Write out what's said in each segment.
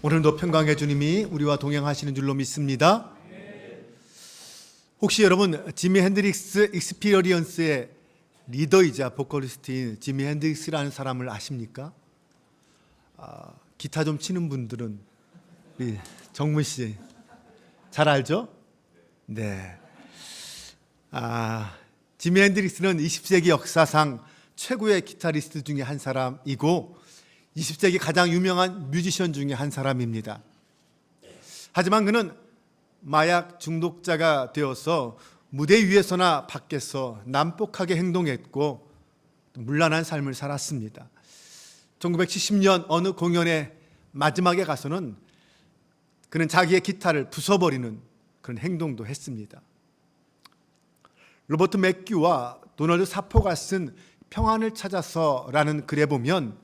오늘도 평강의 주님이 우리와 동행하시는 줄로 믿습니다. 혹시 여러분 지미 핸드릭스 익스피리언스의 리더이자 보컬리스트인 지미 핸드릭스라는 사람을 아십니까? 기타 좀 치는 분들은 우리 정문 씨 잘 알죠? 네. 지미 핸드릭스는 20세기 역사상 최고의 기타리스트 중에 한 사람이고 20세기 가장 유명한 뮤지션 중에 한 사람입니다. 하지만 그는 마약 중독자가 되어서 무대 위에서나 밖에서 난폭하게 행동했고 문란한 삶을 살았습니다. 1970년 어느 공연의 마지막에 가서는 그는 자기의 기타를 부숴버리는 그런 행동도 했습니다. 로버트 맥규와 도널드 사포가 쓴 평안을 찾아서라는 글에 보면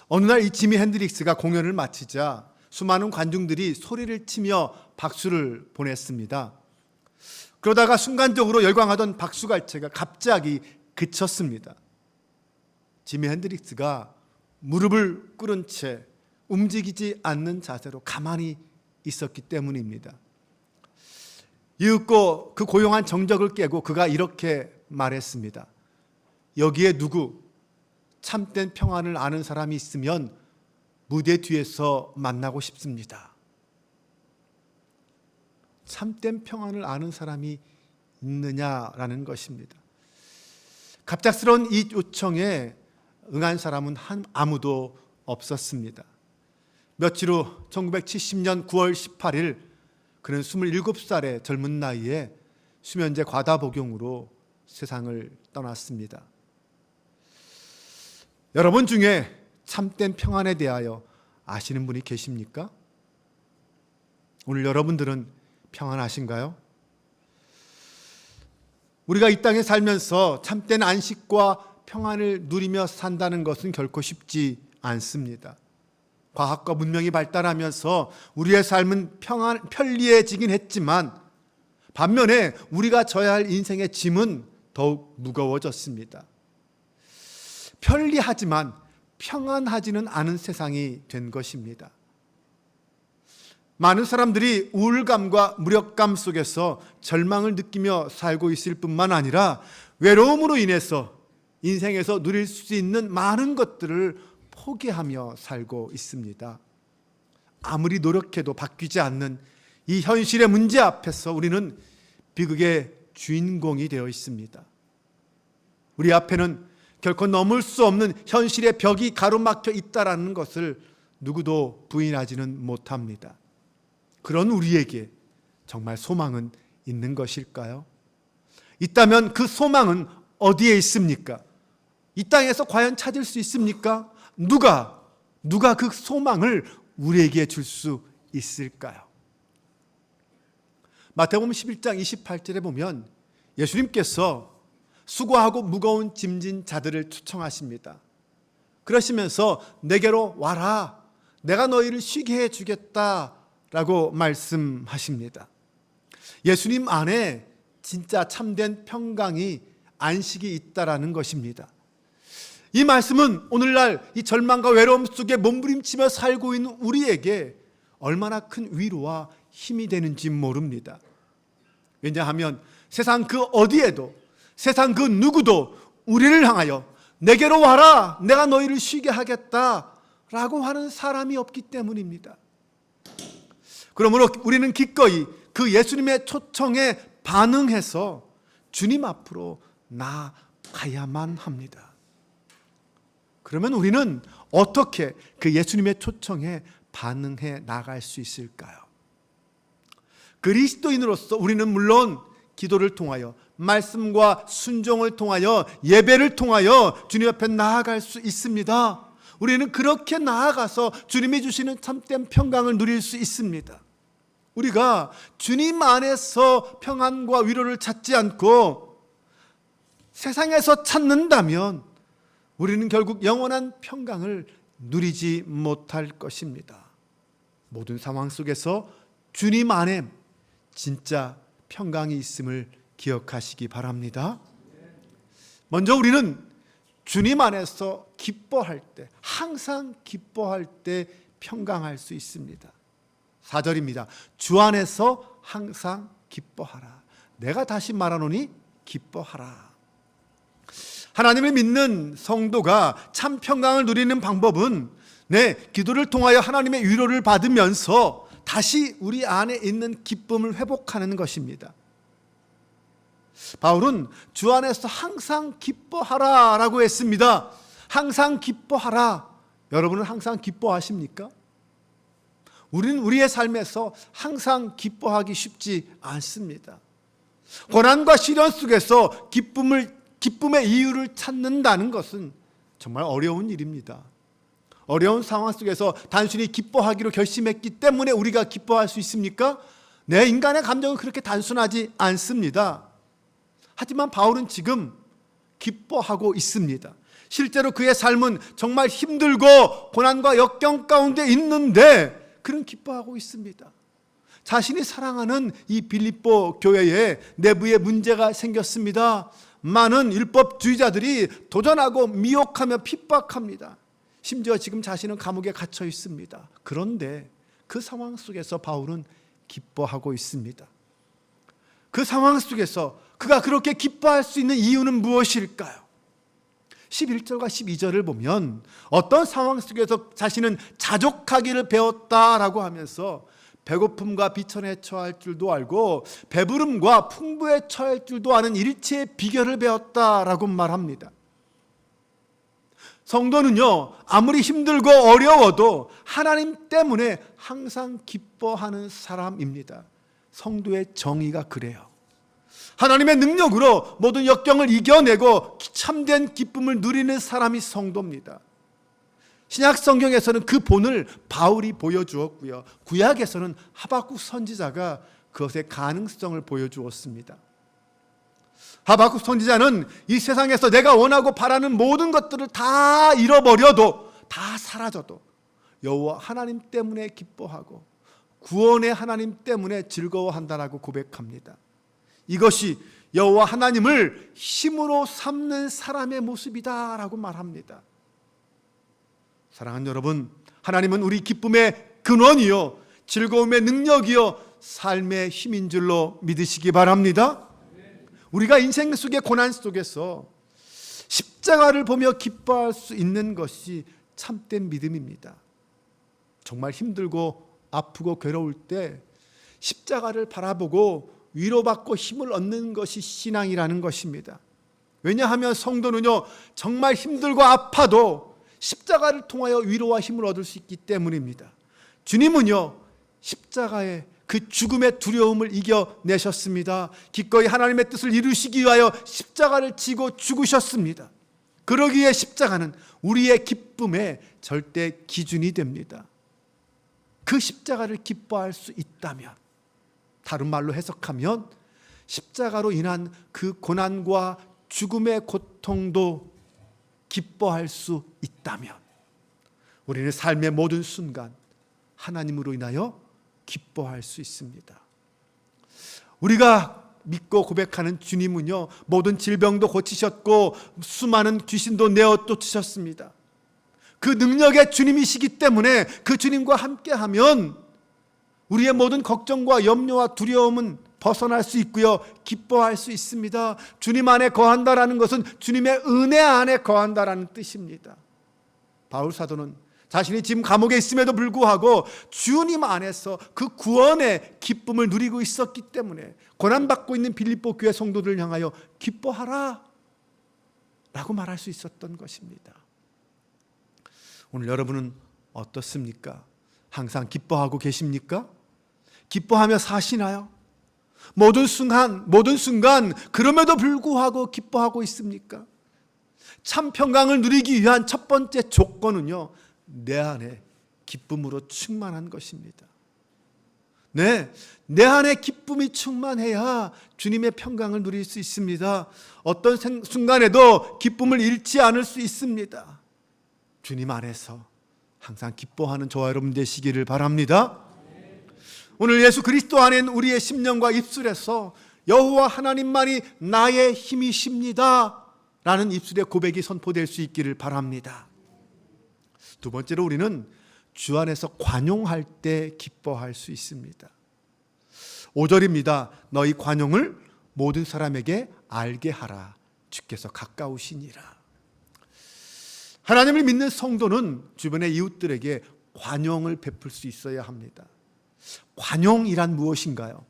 어느 날 이 지미 핸드릭스가 공연을 마치자 수많은 관중들이 소리를 치며 박수를 보냈습니다. 그러다가 순간적으로 열광하던 박수갈채가 갑자기 그쳤습니다. 지미 핸드릭스가 무릎을 꿇은 채 움직이지 않는 자세로 가만히 있었기 때문입니다. 이윽고 그 고요한 정적을 깨고 그가 이렇게 말했습니다. 여기에 누구 참된 평안을 아는 사람이 있으면 무대 뒤에서 만나고 싶습니다. 참된 평안을 아는 사람이 있느냐라는 것입니다. 갑작스러운 이 요청에 응한 사람은 아무도 없었습니다. 며칠 후 1970년 9월 18일 그는 27살의 젊은 나이에 수면제 과다 복용으로 세상을 떠났습니다. 여러분 중에 참된 평안에 대하여 아시는 분이 계십니까? 오늘 여러분들은 평안하신가요? 우리가 이 땅에 살면서 참된 안식과 평안을 누리며 산다는 것은 결코 쉽지 않습니다. 과학과 문명이 발달하면서 우리의 삶은 편리해지긴 했지만 반면에 우리가 져야 할 인생의 짐은 더욱 무거워졌습니다. 편리하지만 평안하지는 않은 세상이 된 것입니다. 많은 사람들이 우울감과 무력감 속에서 절망을 느끼며 살고 있을 뿐만 아니라 외로움으로 인해서 인생에서 누릴 수 있는 많은 것들을 포기하며 살고 있습니다. 아무리 노력해도 바뀌지 않는 이 현실의 문제 앞에서 우리는 비극의 주인공이 되어 있습니다. 우리 앞에는 결코 넘을 수 없는 현실의 벽이 가로막혀 있다는 것을 누구도 부인하지는 못합니다. 그런 우리에게 정말 소망은 있는 것일까요? 있다면 그 소망은 어디에 있습니까? 이 땅에서 과연 찾을 수 있습니까? 누가 그 소망을 우리에게 줄 수 있을까요? 마태복음 11장 28절에 보면 예수님께서 수고하고 무거운 짐진 자들을 초청하십니다. 그러시면서 내게로 와라, 내가 너희를 쉬게 해주겠다라고 말씀하십니다. 예수님 안에 진짜 참된 평강이 안식이 있다라는 것입니다. 이 말씀은 오늘날 이 절망과 외로움 속에 몸부림치며 살고 있는 우리에게 얼마나 큰 위로와 힘이 되는지 모릅니다. 왜냐하면 세상 그 어디에도 세상 그 누구도 우리를 향하여 내게로 와라, 내가 너희를 쉬게 하겠다라고 하는 사람이 없기 때문입니다. 그러므로 우리는 기꺼이 그 예수님의 초청에 반응해서 주님 앞으로 나아가야만 합니다. 그러면 우리는 어떻게 그 예수님의 초청에 반응해 나갈 수 있을까요? 그리스도인으로서 우리는 물론 기도를 통하여 말씀과 순종을 통하여 예배를 통하여 주님 앞에 나아갈 수 있습니다. 우리는 그렇게 나아가서 주님이 주시는 참된 평강을 누릴 수 있습니다. 우리가 주님 안에서 평안과 위로를 찾지 않고 세상에서 찾는다면 우리는 결국 영원한 평강을 누리지 못할 것입니다. 모든 상황 속에서 주님 안에 진짜 평강이 있음을 기억하시기 바랍니다. 먼저 우리는 주님 안에서 기뻐할 때, 항상 기뻐할 때 평강할 수 있습니다. 4절입니다. 주 안에서 항상 기뻐하라. 내가 다시 말하노니 기뻐하라. 하나님을 믿는 성도가 참 평강을 누리는 방법은 기도를 통하여 하나님의 위로를 받으면서 다시 우리 안에 있는 기쁨을 회복하는 것입니다. 바울은 주 안에서 항상 기뻐하라 라고 했습니다. 항상 기뻐하라. 여러분은 항상 기뻐하십니까? 우리는 우리의 삶에서 항상 기뻐하기 쉽지 않습니다. 고난과 시련 속에서 기쁨의 이유를 찾는다는 것은 정말 어려운 일입니다. 어려운 상황 속에서 단순히 기뻐하기로 결심했기 때문에 우리가 기뻐할 수 있습니까? 인간의 감정은 그렇게 단순하지 않습니다. 하지만 바울은 지금 기뻐하고 있습니다. 실제로 그의 삶은 정말 힘들고 고난과 역경 가운데 있는데 그는 기뻐하고 있습니다. 자신이 사랑하는 이 빌립보 교회에 내부에 문제가 생겼습니다. 많은 율법주의자들이 도전하고 미혹하며 핍박합니다. 심지어 지금 자신은 감옥에 갇혀 있습니다. 그런데 그 상황 속에서 바울은 기뻐하고 있습니다. 그 상황 속에서 그가 그렇게 기뻐할 수 있는 이유는 무엇일까요? 11절과 12절을 보면 어떤 상황 속에서 자신은 자족하기를 배웠다라고 하면서 배고픔과 비천에 처할 줄도 알고 배부름과 풍부에 처할 줄도 아는 일체의 비결을 배웠다라고 말합니다. 성도는요, 아무리 힘들고 어려워도 하나님 때문에 항상 기뻐하는 사람입니다. 성도의 정의가 그래요. 하나님의 능력으로 모든 역경을 이겨내고 참된 기쁨을 누리는 사람이 성도입니다. 신약 성경에서는 그 본을 바울이 보여주었고요, 구약에서는 하박국 선지자가 그것의 가능성을 보여주었습니다. 하박국 선지자는 이 세상에서 내가 원하고 바라는 모든 것들을 다 잃어버려도, 다 사라져도 여호와 하나님 때문에 기뻐하고 구원의 하나님 때문에 즐거워한다라고 고백합니다. 이것이 여호와 하나님을 힘으로 삼는 사람의 모습이다라고 말합니다. 사랑하는 여러분, 하나님은 우리 기쁨의 근원이요, 즐거움의 능력이요, 삶의 힘인 줄로 믿으시기 바랍니다. 우리가 인생 속의 고난 속에서 십자가를 보며 기뻐할 수 있는 것이 참된 믿음입니다. 정말 힘들고 아프고 괴로울 때 십자가를 바라보고 위로받고 힘을 얻는 것이 신앙이라는 것입니다. 왜냐하면 성도는요, 정말 힘들고 아파도 십자가를 통하여 위로와 힘을 얻을 수 있기 때문입니다. 주님은요, 십자가의 그 죽음의 두려움을 이겨내셨습니다. 기꺼이 하나님의 뜻을 이루시기 위하여 십자가를 지고 죽으셨습니다. 그러기에 십자가는 우리의 기쁨의 절대 기준이 됩니다. 그 십자가를 기뻐할 수 있다면, 다른 말로 해석하면 십자가로 인한 그 고난과 죽음의 고통도 기뻐할 수 있다면 우리는 삶의 모든 순간 하나님으로 인하여 기뻐할 수 있습니다. 우리가 믿고 고백하는 주님은요, 모든 질병도 고치셨고 수많은 귀신도 내어 쫓으셨습니다. 그 능력의 주님이시기 때문에 그 주님과 함께하면 우리의 모든 걱정과 염려와 두려움은 벗어날 수 있고요, 기뻐할 수 있습니다. 주님 안에 거한다라는 것은 주님의 은혜 안에 거한다라는 뜻입니다. 바울 사도는 자신이 지금 감옥에 있음에도 불구하고 주님 안에서 그 구원의 기쁨을 누리고 있었기 때문에 고난받고 있는 빌립보 교회 성도들을 향하여 기뻐하라 라고 말할 수 있었던 것입니다. 오늘 여러분은 어떻습니까? 항상 기뻐하고 계십니까? 기뻐하며 사시나요? 모든 순간 그럼에도 불구하고 기뻐하고 있습니까? 참 평강을 누리기 위한 첫 번째 조건은요, 내 안에 기쁨으로 충만한 것입니다. 내 안에 기쁨이 충만해야 주님의 평강을 누릴 수 있습니다. 어떤 순간에도 기쁨을 잃지 않을 수 있습니다. 주님 안에서 항상 기뻐하는 저와 여러분 되시기를 바랍니다. 오늘 예수 그리스도 안에 있는 우리의 심령과 입술에서 여호와 하나님만이 나의 힘이십니다 라는 입술의 고백이 선포될 수 있기를 바랍니다. 두 번째로 우리는 주 안에서 관용할 때 기뻐할 수 있습니다. 5절입니다. 너희 관용을 모든 사람에게 알게 하라. 주께서 가까우시니라. 하나님을 믿는 성도는 주변의 이웃들에게 관용을 베풀 수 있어야 합니다. 관용이란 무엇인가요?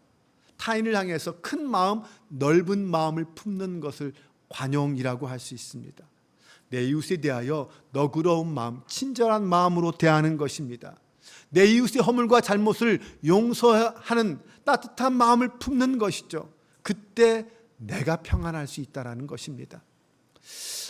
타인을 향해서 큰 마음, 넓은 마음을 품는 것을 관용이라고 할 수 있습니다. 내 이웃에 대하여 너그러운 마음, 친절한 마음으로 대하는 것입니다. 내 이웃의 허물과 잘못을 용서하는 따뜻한 마음을 품는 것이죠. 그때 내가 평안할 수 있다는 것입니다.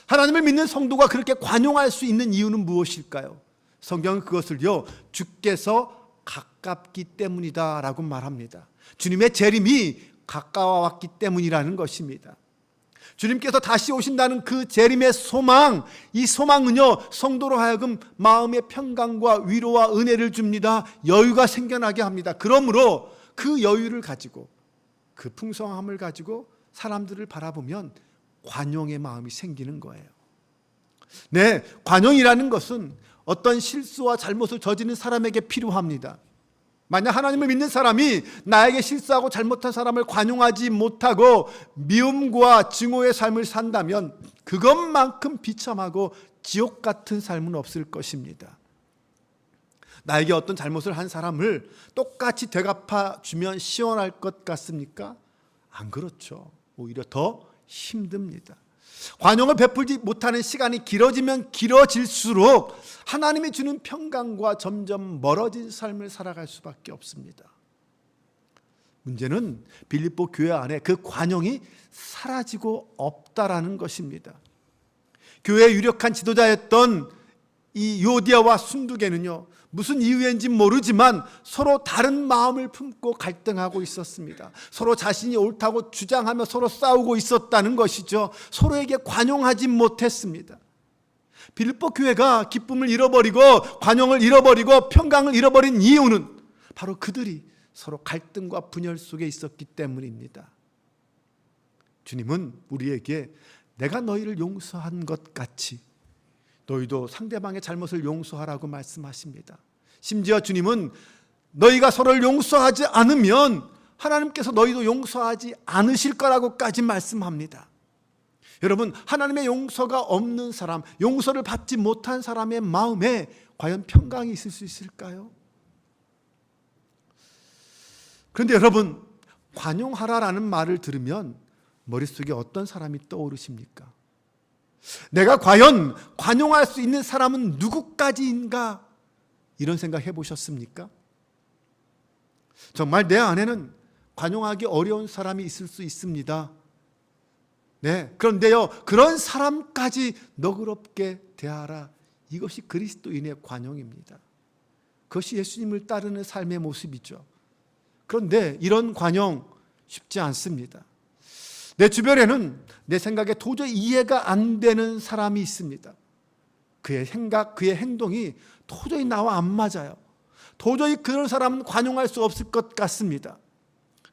하나님을 믿는 성도가 그렇게 관용할 수 있는 이유는 무엇일까요? 성경은 그것을요, 주께서 가깝기 때문이다 라고 말합니다. 주님의 재림이 가까워 왔기 때문이라는 것입니다. 주님께서 다시 오신다는 그 재림의 소망, 이 소망은요, 성도로 하여금 마음의 평강과 위로와 은혜를 줍니다. 여유가 생겨나게 합니다. 그러므로 그 여유를 가지고, 그 풍성함을 가지고 사람들을 바라보면 관용의 마음이 생기는 거예요. 네, 관용이라는 것은 어떤 실수와 잘못을 저지른 사람에게 필요합니다. 만약 하나님을 믿는 사람이 나에게 실수하고 잘못한 사람을 관용하지 못하고 미움과 증오의 삶을 산다면 그것만큼 비참하고 지옥 같은 삶은 없을 것입니다. 나에게 어떤 잘못을 한 사람을 똑같이 되갚아 주면 시원할 것 같습니까? 안 그렇죠. 오히려 더 힘듭니다. 관용을 베풀지 못하는 시간이 길어지면 길어질수록 하나님이 주는 평강과 점점 멀어진 삶을 살아갈 수밖에 없습니다. 문제는 빌립보 교회 안에 그 관용이 사라지고 없다라는 것입니다. 교회의 유력한 지도자였던 이 요디아와 순두개는요, 무슨 이유인지 모르지만 서로 다른 마음을 품고 갈등하고 있었습니다. 서로 자신이 옳다고 주장하며 서로 싸우고 있었다는 것이죠. 서로에게 관용하지 못했습니다. 빌립보 교회가 기쁨을 잃어버리고 관용을 잃어버리고 평강을 잃어버린 이유는 바로 그들이 서로 갈등과 분열 속에 있었기 때문입니다. 주님은 우리에게 내가 너희를 용서한 것 같이 너희도 상대방의 잘못을 용서하라고 말씀하십니다. 심지어 주님은 너희가 서로를 용서하지 않으면 하나님께서 너희도 용서하지 않으실 거라고까지 말씀합니다. 여러분, 하나님의 용서가 없는 사람, 용서를 받지 못한 사람의 마음에 과연 평강이 있을 수 있을까요? 그런데 여러분, 관용하라라는 말을 들으면 머릿속에 어떤 사람이 떠오르십니까? 내가 과연 관용할 수 있는 사람은 누구까지인가? 이런 생각 해보셨습니까? 정말 내 안에는 관용하기 어려운 사람이 있을 수 있습니다. 네, 그런데요, 그런 사람까지 너그럽게 대하라. 이것이 그리스도인의 관용입니다. 그것이 예수님을 따르는 삶의 모습이죠. 그런데 이런 관용 쉽지 않습니다. 내 주변에는 내 생각에 도저히 이해가 안 되는 사람이 있습니다. 그의 생각, 그의 행동이 도저히 나와 안 맞아요. 도저히 그런 사람은 관용할 수 없을 것 같습니다.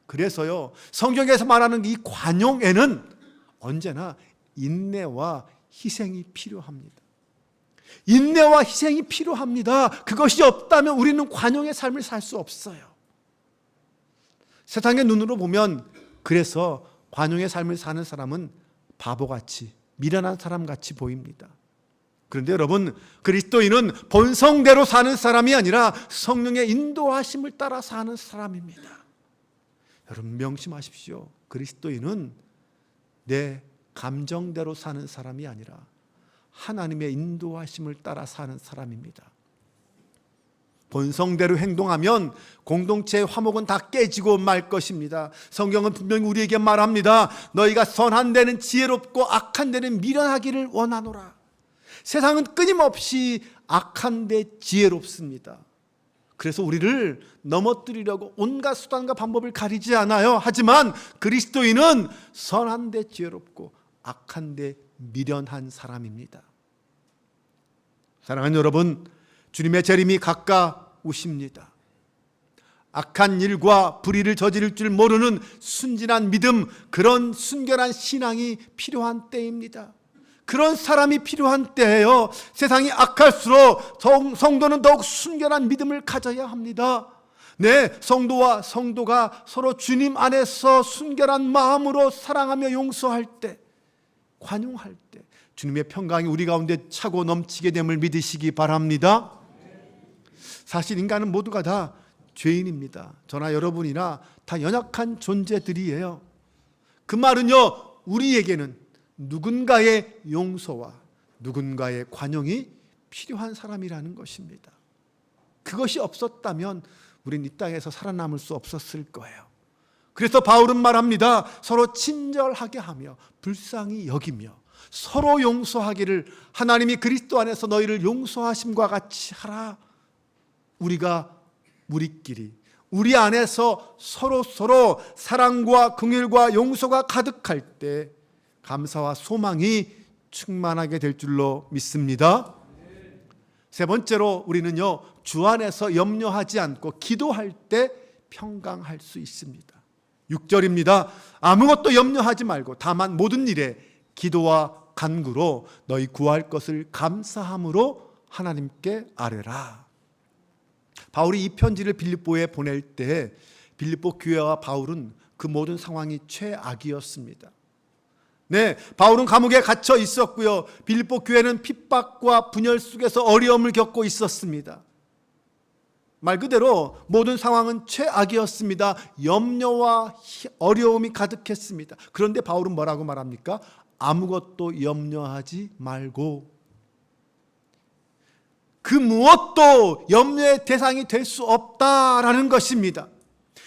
그래서요, 성경에서 말하는 이 관용에는 언제나 인내와 희생이 필요합니다. 인내와 희생이 필요합니다. 그것이 없다면 우리는 관용의 삶을 살 수 없어요. 세상의 눈으로 보면 그래서 관용의 삶을 사는 사람은 바보같이, 미련한 사람같이 보입니다. 그런데 여러분, 그리스도인은 본성대로 사는 사람이 아니라 성령의 인도하심을 따라 사는 사람입니다. 여러분 명심하십시오. 그리스도인은 내 감정대로 사는 사람이 아니라 하나님의 인도하심을 따라 사는 사람입니다. 본성대로 행동하면 공동체의 화목은 다 깨지고 말 것입니다. 성경은 분명히 우리에게 말합니다. 너희가 선한 데는 지혜롭고 악한 데는 미련하기를 원하노라. 세상은 끊임없이 악한 데 지혜롭습니다. 그래서 우리를 넘어뜨리려고 온갖 수단과 방법을 가리지 않아요. 하지만 그리스도인은 선한 데 지혜롭고 악한 데 미련한 사람입니다. 사랑하는 여러분, 주님의 재림이 가까우십니다. 악한 일과 불의를 저지를 줄 모르는 순진한 믿음, 그런 순결한 신앙이 필요한 때입니다. 그런 사람이 필요한 때예요. 세상이 악할수록 성도는 더욱 순결한 믿음을 가져야 합니다. 네, 성도가 서로 주님 안에서 순결한 마음으로 사랑하며 용서할 때, 관용할 때 주님의 평강이 우리 가운데 차고 넘치게 됨을 믿으시기 바랍니다. 사실 인간은 모두가 다 죄인입니다. 저나 여러분이나 다 연약한 존재들이에요. 그 말은요, 우리에게는 누군가의 용서와 누군가의 관용이 필요한 사람이라는 것입니다. 그것이 없었다면 우린 이 땅에서 살아남을 수 없었을 거예요. 그래서 바울은 말합니다. 서로 친절하게 하며 불쌍히 여기며 서로 용서하기를 하나님이 그리스도 안에서 너희를 용서하심과 같이 하라. 우리끼리 우리 안에서 서로 사랑과 긍휼과 용서가 가득할 때 감사와 소망이 충만하게 될 줄로 믿습니다. 세 번째로 우리는요, 주 안에서 염려하지 않고 기도할 때 평강할 수 있습니다. 6절입니다. 아무것도 염려하지 말고 다만 모든 일에 기도와 간구로 너희 구할 것을 감사함으로 하나님께 아뢰라. 바울이 이 편지를 빌립보에 보낼 때 빌립보 교회와 바울은 그 모든 상황이 최악이었습니다. 네, 바울은 감옥에 갇혀 있었고요. 빌립보 교회는 핍박과 분열 속에서 어려움을 겪고 있었습니다. 말 그대로 모든 상황은 최악이었습니다. 염려와 어려움이 가득했습니다. 그런데 바울은 뭐라고 말합니까? 아무것도 염려하지 말고, 그 무엇도 염려의 대상이 될 수 없다라는 것입니다.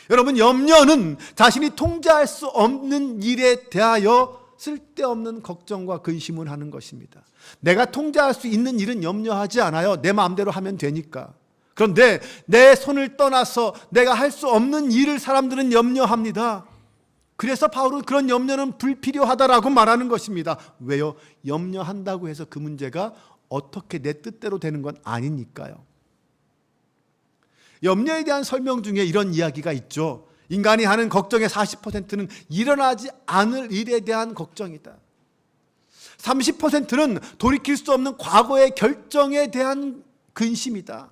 여러분, 염려는 자신이 통제할 수 없는 일에 대하여 쓸데없는 걱정과 근심을 하는 것입니다. 내가 통제할 수 있는 일은 염려하지 않아요. 내 마음대로 하면 되니까. 그런데 내 손을 떠나서 내가 할 수 없는 일을 사람들은 염려합니다. 그래서 바울은 그런 염려는 불필요하다라고 말하는 것입니다. 왜요? 염려한다고 해서 그 문제가 어떻게 내 뜻대로 되는 건 아니니까요. 염려에 대한 설명 중에 이런 이야기가 있죠. 인간이 하는 걱정의 40%는 일어나지 않을 일에 대한 걱정이다. 30%는 돌이킬 수 없는 과거의 결정에 대한 근심이다.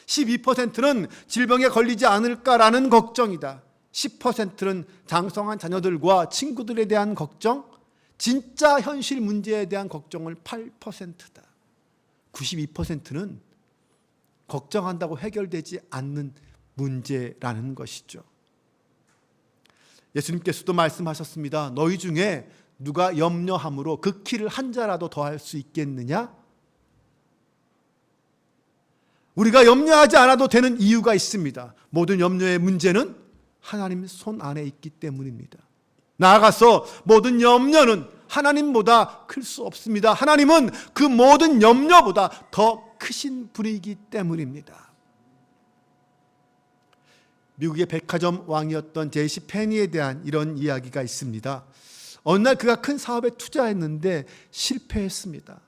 12%는 질병에 걸리지 않을까라는 걱정이다. 10%는 장성한 자녀들과 친구들에 대한 걱정, 진짜 현실 문제에 대한 걱정을 8%다. 92%는 걱정한다고 해결되지 않는 문제라는 것이죠. 예수님께서도 말씀하셨습니다. 너희 중에 누가 염려함으로 그 키를 한 자라도 더할 수 있겠느냐? 우리가 염려하지 않아도 되는 이유가 있습니다. 모든 염려의 문제는 하나님 손 안에 있기 때문입니다. 나아가서 모든 염려는 하나님보다 클 수 없습니다. 하나님은 그 모든 염려보다 더 크신 분이기 때문입니다. 미국의 백화점 왕이었던 제시 페니에 대한 이런 이야기가 있습니다. 어느 날 그가 큰 사업에 투자했는데 실패했습니다.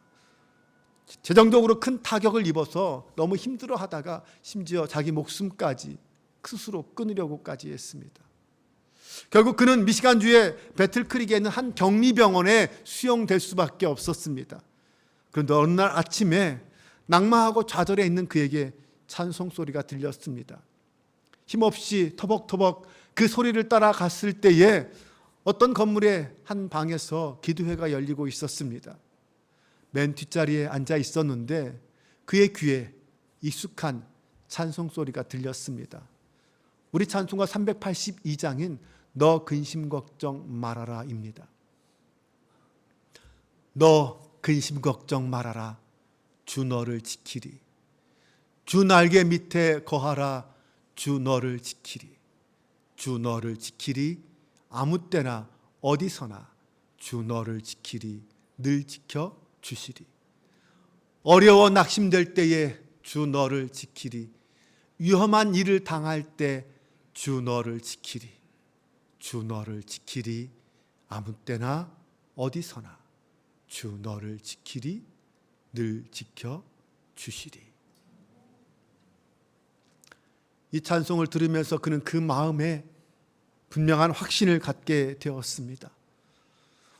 재정적으로 큰 타격을 입어서 너무 힘들어하다가 심지어 자기 목숨까지 스스로 끊으려고까지 했습니다. 결국 그는 미시간주의 배틀크릭에 있는 한 격리병원에 수용될 수밖에 없었습니다. 그런데 어느 날 아침에 낙마하고 좌절해 있는 그에게 찬송 소리가 들렸습니다. 힘없이 터벅터벅 그 소리를 따라갔을 때에 어떤 건물의 한 방에서 기도회가 열리고 있었습니다. 맨 뒷자리에 앉아 있었는데 그의 귀에 익숙한 찬송 소리가 들렸습니다. 우리 찬송가 382장인 너 근심 걱정 말아라 입니다. 너 근심 걱정 말아라. 주 너를 지키리. 주 날개 밑에 거하라. 주 너를 지키리. 주 너를 지키리. 아무 때나 어디서나 주 너를 지키리. 늘 지켜 주시리. 어려워 낙심될 때에 주 너를 지키리. 위험한 일을 당할 때 주 너를 지키리. 주 너를 지키리. 아무 때나 어디서나 주 너를 지키리. 늘 지켜 주시리. 이 찬송을 들으면서 그는 그 마음에 분명한 확신을 갖게 되었습니다.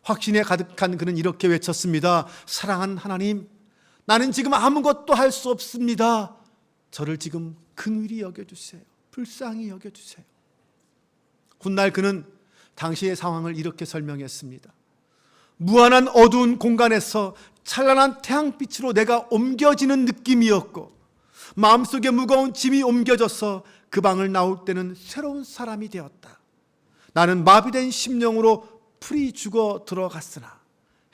확신에 가득한 그는 이렇게 외쳤습니다. 사랑하는 하나님, 나는 지금 아무것도 할 수 없습니다. 저를 지금 긍휼히 여겨주세요. 불쌍히 여겨주세요. 훗날 그는 당시의 상황을 이렇게 설명했습니다. 무한한 어두운 공간에서 찬란한 태양빛으로 내가 옮겨지는 느낌이었고, 마음속에 무거운 짐이 옮겨져서 그 방을 나올 때는 새로운 사람이 되었다. 나는 마비된 심령으로 풀이 죽어 들어갔으나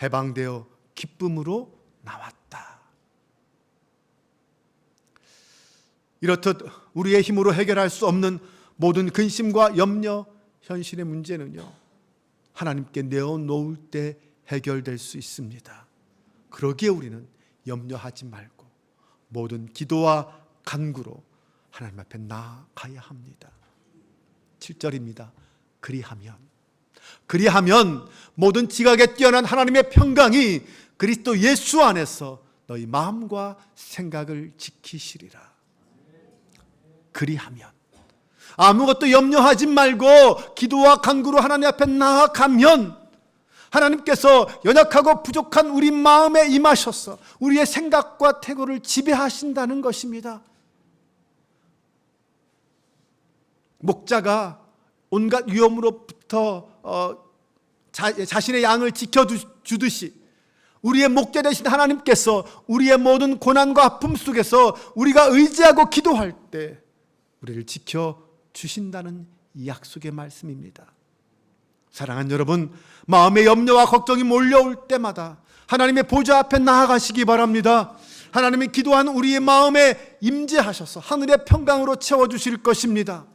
해방되어 기쁨으로 나왔다. 이렇듯 우리의 힘으로 해결할 수 없는 모든 근심과 염려, 현실의 문제는요, 하나님께 내어놓을 때 해결될 수 있습니다. 그러기에 우리는 염려하지 말고 모든 기도와 간구로 하나님 앞에 나아가야 합니다. 7절입니다. 그리하면 모든 지각에 뛰어난 하나님의 평강이 그리스도 예수 안에서 너희 마음과 생각을 지키시리라. 그리하면, 아무것도 염려하지 말고 기도와 간구로 하나님 앞에 나아가면 하나님께서 연약하고 부족한 우리 마음에 임하셔서 우리의 생각과 태도를 지배하신다는 것입니다. 목자가 온갖 위험으로부터 자신의 양을 지켜주듯이 우리의 목자 되신 하나님께서 우리의 모든 고난과 아픔 속에서 우리가 의지하고 기도할 때 우리를 지켜주신다는 약속의 말씀입니다. 사랑하는 여러분, 마음의 염려와 걱정이 몰려올 때마다 하나님의 보좌 앞에 나아가시기 바랍니다. 하나님이 기도한 우리의 마음에 임재하셔서 하늘의 평강으로 채워주실 것입니다.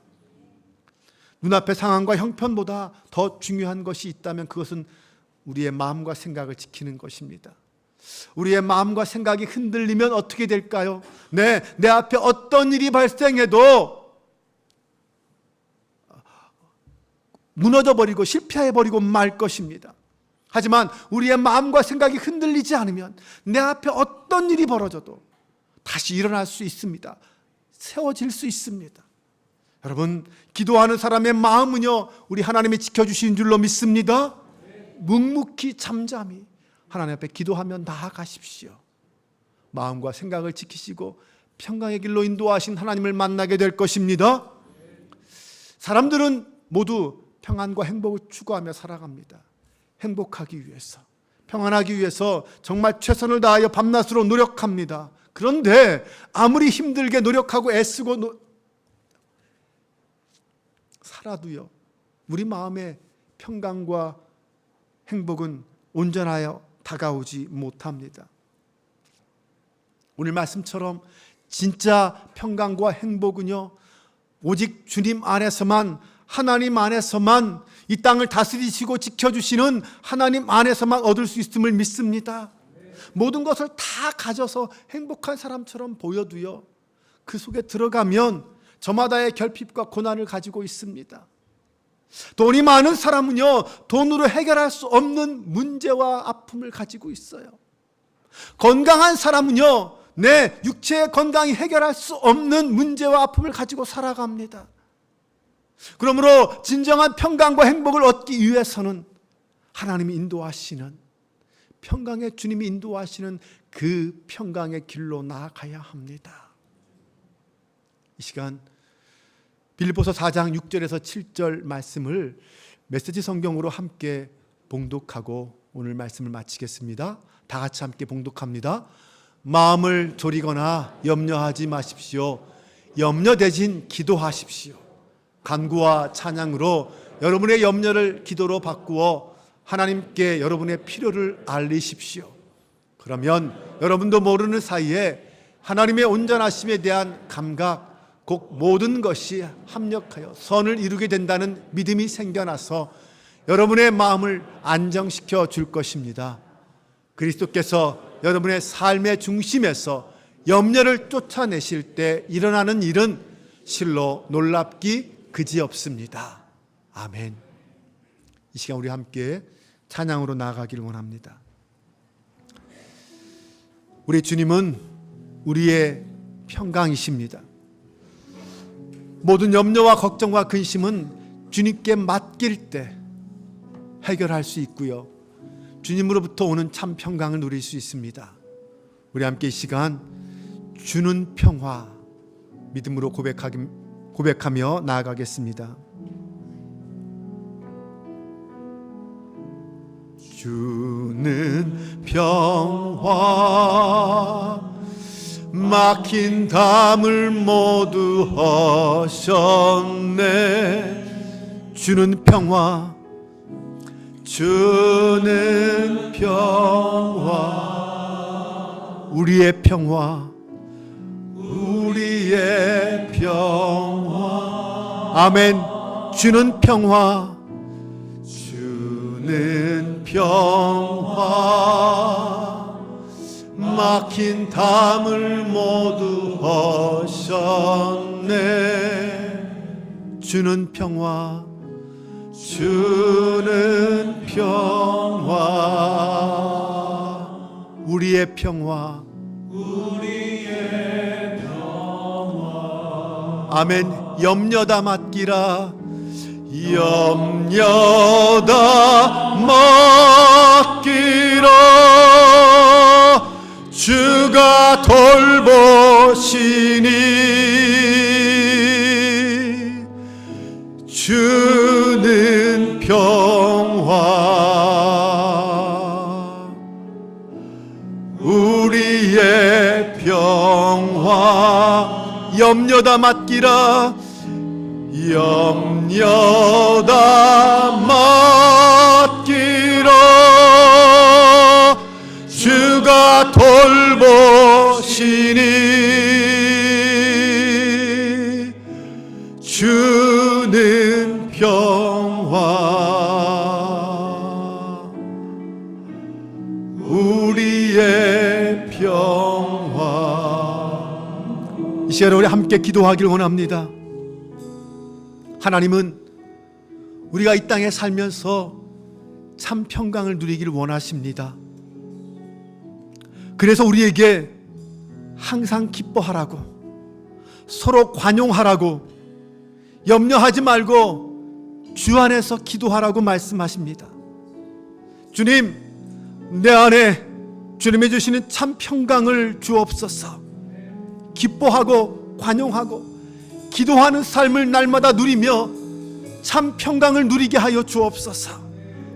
눈앞의 상황과 형편보다 더 중요한 것이 있다면 그것은 우리의 마음과 생각을 지키는 것입니다. 우리의 마음과 생각이 흔들리면 어떻게 될까요? 내 앞에 어떤 일이 발생해도 무너져버리고 실패해버리고 말 것입니다. 하지만 우리의 마음과 생각이 흔들리지 않으면 내 앞에 어떤 일이 벌어져도 다시 일어날 수 있습니다. 세워질 수 있습니다. 여러분, 기도하는 사람의 마음은요, 우리 하나님이 지켜주신 줄로 믿습니다. 묵묵히 잠잠히 하나님 앞에 기도하며 나아가십시오. 마음과 생각을 지키시고 평강의 길로 인도하신 하나님을 만나게 될 것입니다. 사람들은 모두 평안과 행복을 추구하며 살아갑니다. 행복하기 위해서, 평안하기 위해서 정말 최선을 다하여 밤낮으로 노력합니다. 그런데 아무리 힘들게 노력하고 애쓰고 살아도요, 우리 마음의 평강과 행복은 온전하여 다가오지 못합니다. 오늘 말씀처럼 진짜 평강과 행복은요, 오직 주님 안에서만, 하나님 안에서만, 이 땅을 다스리시고 지켜주시는 하나님 안에서만 얻을 수 있음을 믿습니다. 모든 것을 다 가져서 행복한 사람처럼 보여도요, 그 속에 들어가면 저마다의 결핍과 고난을 가지고 있습니다. 돈이 많은 사람은요, 돈으로 해결할 수 없는 문제와 아픔을 가지고 있어요. 건강한 사람은요, 내 육체의 건강이 해결할 수 없는 문제와 아픔을 가지고 살아갑니다. 그러므로 진정한 평강과 행복을 얻기 위해서는 하나님이 인도하시는, 평강의 주님이 인도하시는 그 평강의 길로 나아가야 합니다. 이 시간 빌립보서 4장 6절에서 7절 말씀을 메시지 성경으로 함께 봉독하고 오늘 말씀을 마치겠습니다. 다 같이 함께 봉독합니다. 마음을 졸이거나 염려하지 마십시오. 염려 대신 기도하십시오. 간구와 찬양으로 여러분의 염려를 기도로 바꾸어 하나님께 여러분의 필요를 알리십시오. 그러면 여러분도 모르는 사이에 하나님의 온전하심에 대한 감각, 곧 모든 것이 합력하여 선을 이루게 된다는 믿음이 생겨나서 여러분의 마음을 안정시켜 줄 것입니다. 그리스도께서 여러분의 삶의 중심에서 염려를 쫓아내실 때 일어나는 일은 실로 놀랍기 그지없습니다. 아멘. 이 시간 우리 함께 찬양으로 나아가기를 원합니다. 우리 주님은 우리의 평강이십니다. 모든 염려와 걱정과 근심은 주님께 맡길 때 해결할 수 있고요, 주님으로부터 오는 참 평강을 누릴 수 있습니다. 우리 함께 이 시간 주는 평화 믿음으로 고백하며 나아가겠습니다. 주는 평화 막힌 담을 모두 허셨네. 주는 평화, 주는 평화, 우리의 평화, 우리의 평화. 아멘. 주는 평화, 주는 평화 막힌 담을 모두 허셨네. 주는 평화, 주는 평화, 우리의 평화, 우리의 평화. 아멘. 염려다 맡기라, 염려다 맡기라. 주가 돌보시니 주는 평화, 우리의 평화. 염려다 맡기라, 염려다 맡기라. 주가 돌보시니 주는 평화, 우리의 평화. 이 시간에 우리 함께 기도하길 원합니다. 하나님은 우리가 이 땅에 살면서 참 평강을 누리기를 원하십니다. 그래서 우리에게 항상 기뻐하라고, 서로 관용하라고, 염려하지 말고 주 안에서 기도하라고 말씀하십니다. 주님, 내 안에 주님이 주시는 참 평강을 주옵소서. 기뻐하고 관용하고 기도하는 삶을 날마다 누리며 참 평강을 누리게 하여 주옵소서.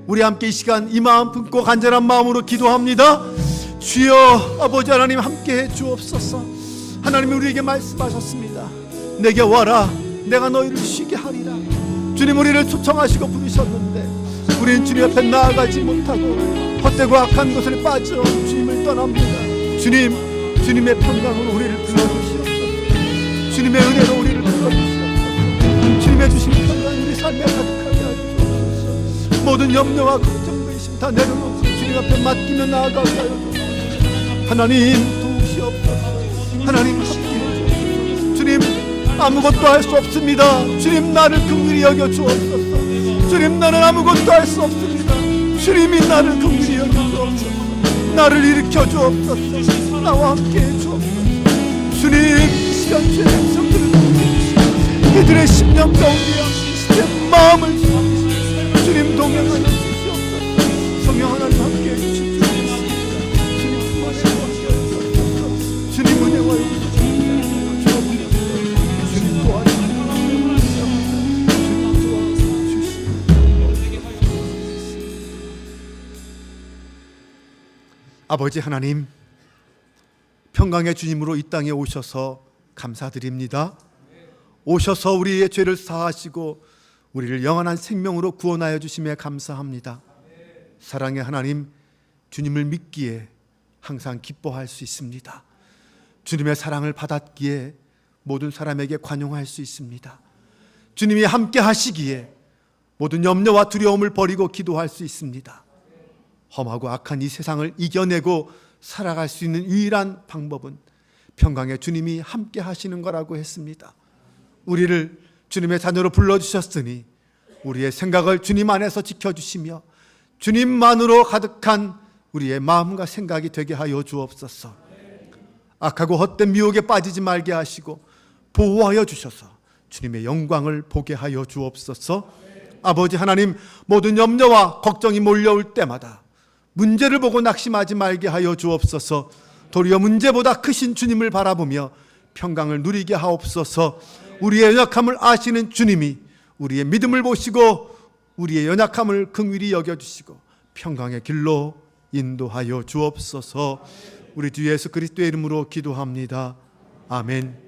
우리 함께 이 시간 이 마음 품고 간절한 마음으로 기도합니다. 주여 아버지 하나님 함께해 주옵소서. 하나님이 우리에게 말씀하셨습니다. 내게 와라, 내가 너희를 쉬게 하리라. 주님 우리를 초청하시고 부르셨는데 우리는 주님 앞에 나아가지 못하고 헛되고 악한 곳에 빠져 주님을 떠납니다. 주님, 주님의 평강으로 우리를 불러주시옵소서. 주님의 은혜로 우리를 불러주시옵소서. 주님의 주신 평강이 우리 삶에 가득하게 하여 주옵소서. 모든 염려와 걱정, 근심 다 내려놓고 주님 앞에 맡기며 나아가게 하여 주옵소서. 하나님 도우시옵소서. 하나님 함께해 주옵소서. 주님 아무것도 할 수 없습니다. 주님 나를 긍휼히 여겨 주옵소서. 주님 나는 아무것도 할 수 없습니다. 주님이 나를 긍휼히 여겨 주옵소서. 나를 일으켜 주옵소서. 나와 함께해 주옵소서. 주님 이 시간 주의 백성들을 도우시옵소서. 그들의 심령 가운데 내 마음을 주옵소서. 주님 동행하여 주시옵소서. 성령 하나님 함께해 주시옵소서. 주님 은혜와 용서를 주옵소서. 주님 도와주시옵소서. 아버지 하나님, 평강의 주님으로 이 땅에 오셔서 감사드립니다. 오셔서 우리의 죄를 사하시고 우리를 영원한 생명으로 구원하여 주심에 감사합니다. 사랑의 하나님, 주님을 믿기에 항상 기뻐할 수 있습니다. 주님의 사랑을 받았기에 모든 사람에게 관용할 수 있습니다. 주님이 함께 하시기에 모든 염려와 두려움을 버리고 기도할 수 있습니다. 험하고 악한 이 세상을 이겨내고 살아갈 수 있는 유일한 방법은 평강의 주님이 함께 하시는 거라고 했습니다. 우리를 주님의 자녀로 불러주셨으니 우리의 생각을 주님 안에서 지켜주시며 주님만으로 가득한 우리의 마음과 생각이 되게 하여 주옵소서. 악하고 헛된 미혹에 빠지지 말게 하시고 보호하여 주셔서 주님의 영광을 보게 하여 주옵소서. 아버지 하나님, 모든 염려와 걱정이 몰려올 때마다 문제를 보고 낙심하지 말게 하여 주옵소서. 도리어 문제보다 크신 주님을 바라보며 평강을 누리게 하옵소서. 우리의 연약함을 아시는 주님이 우리의 믿음을 보시고 우리의 연약함을 긍휼히 여겨주시고 평강의 길로 인도하여 주옵소서. 우리 주 예수 그리스도의 이름으로 기도합니다. 아멘.